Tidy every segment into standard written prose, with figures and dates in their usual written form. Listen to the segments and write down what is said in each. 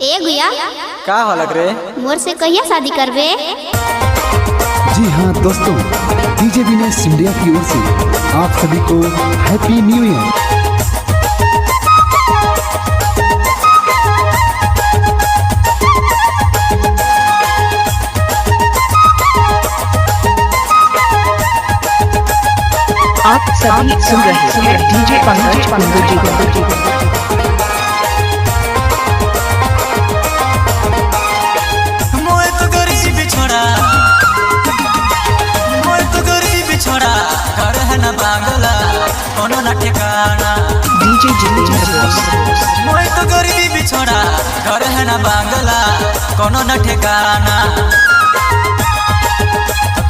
ए गुया का हलक रे? मोर से कहिया शादी करबे? जी हाँ दोस्तों, डीजे विनेश इंडिया की ओर से आप सभी को हैप्पी न्यू ईयर। आप सभी सुन रहे हैं डीजे पंकज पंकज जी को। बांगला कोनो न ठिकाना डीजे जितेंद्र बॉस। मोय तो गरीब छोड़ा घर है ना बांगला कोनो न ठिकाना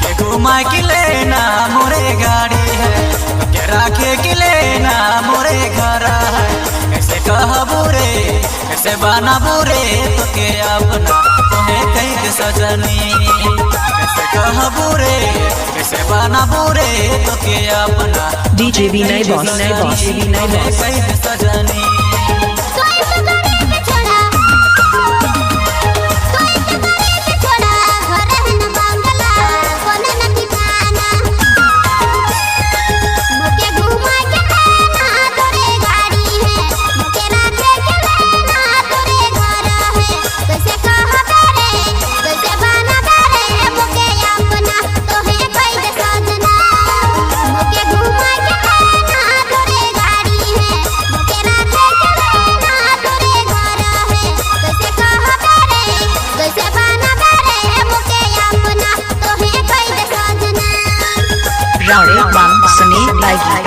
के घुमा के लेना मोरे गाड़ी है के राखे के लेना मोरे घर है कैसे कहबू रे कैसे बनाबू रे तो के अपना तोहे कहीं सजनी कैसे कहबू रे कैसे बनाबू रे तो के अपना डीजे विनय बॉस कैसे सजनी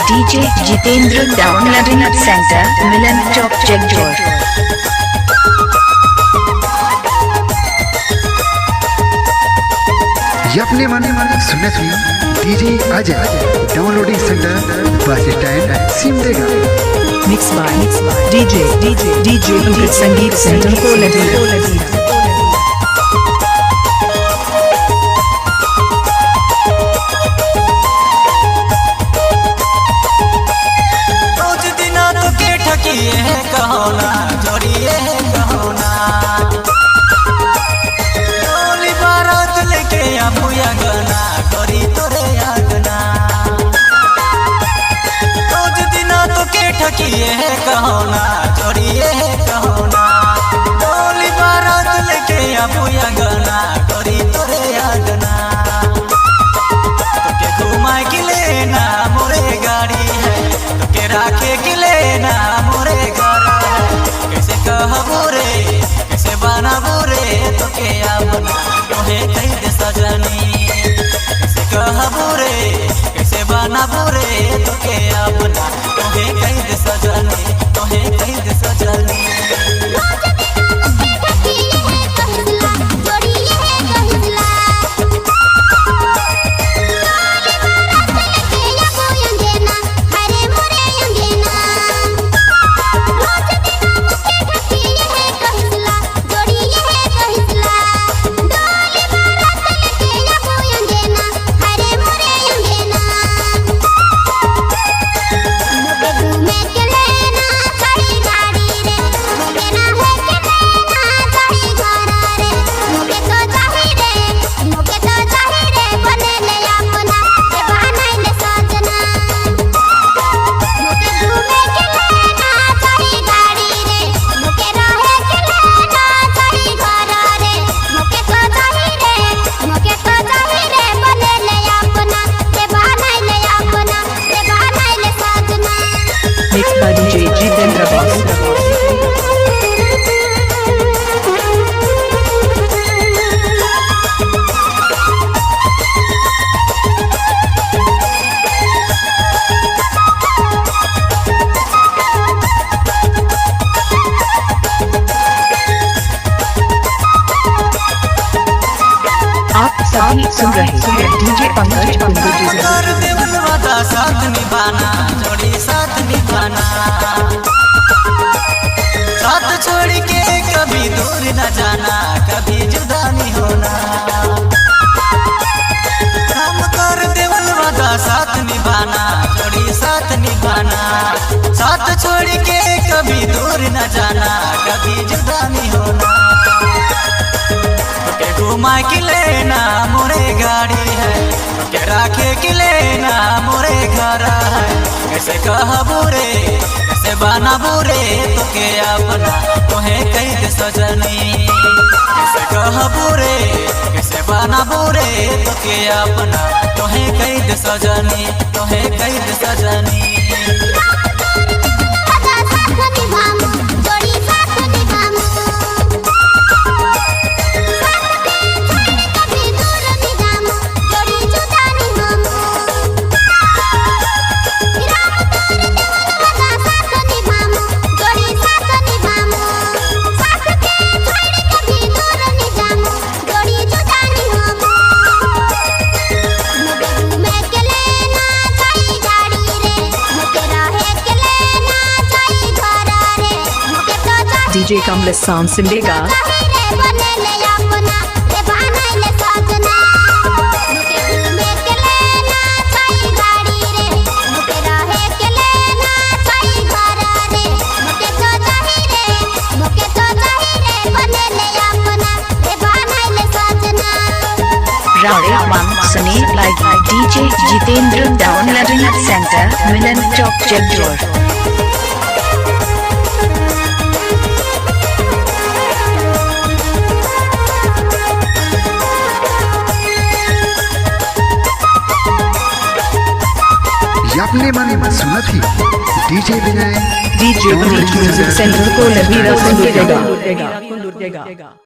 DJ Jitendra downloading centre Milan Chowk Jagjor. अपने माने सुनने DJ Ajay downloading centre bus stand Simdega. Mix by DJ Sangeet centre को लगी। कहोना जोड़िए कहोना डोली बारात लेके आबूया गना करी तोरे आगना रोज दिना तो के ठकिए कहोना जोड़िए कहोना डोली बारात लेके आबूया गना करी तोरे आगना तो के घुमा के लेना मोरे गाड़ी है तो के राखे के लेना मोरे घर कैसे कहबू रे कैसे बनाबू रे तो के अपना तोहे कहीं सजनी कैसे कहबू रे कैसे बनाबू रे तो के अपना तोहे कहीं सजनी तोहे कहीं सजनी डीजे जितेंद्र बॉस। आप सभी सुन रहे हैं डीजे पंकज पंकज जी को। साथ निभाना जोड़ी साथ निभाना साथ छोड़ के कभी दूर न जाना कभी जुदा नहीं होना हम कर देवल वादा साथ निभाना जोड़ी साथ निभाना साथ छोड़ के कभी दूर न जाना कभी जुदा नहीं होना घुमा के लेना मोरे गाड़ी है, के राखे के लेना मोरे घर है। कैसे कहबू रे कैसे बनाबू रे तो के अपना तोहे कही दे सजनी। कैसे कहबू रे कैसे बनाबू रे तो के अपना तोहे कही दे सजनी, तोहे कही दे सजनी। DJ Kamlesh Sound Simlega। Rowdy One Sunny like DJ Jitendra Downloading Center, Milan Chowk, Jaipur। आपने मन सुना थी डीजे विनय DJ Music Center को लबीरा सुन देगा।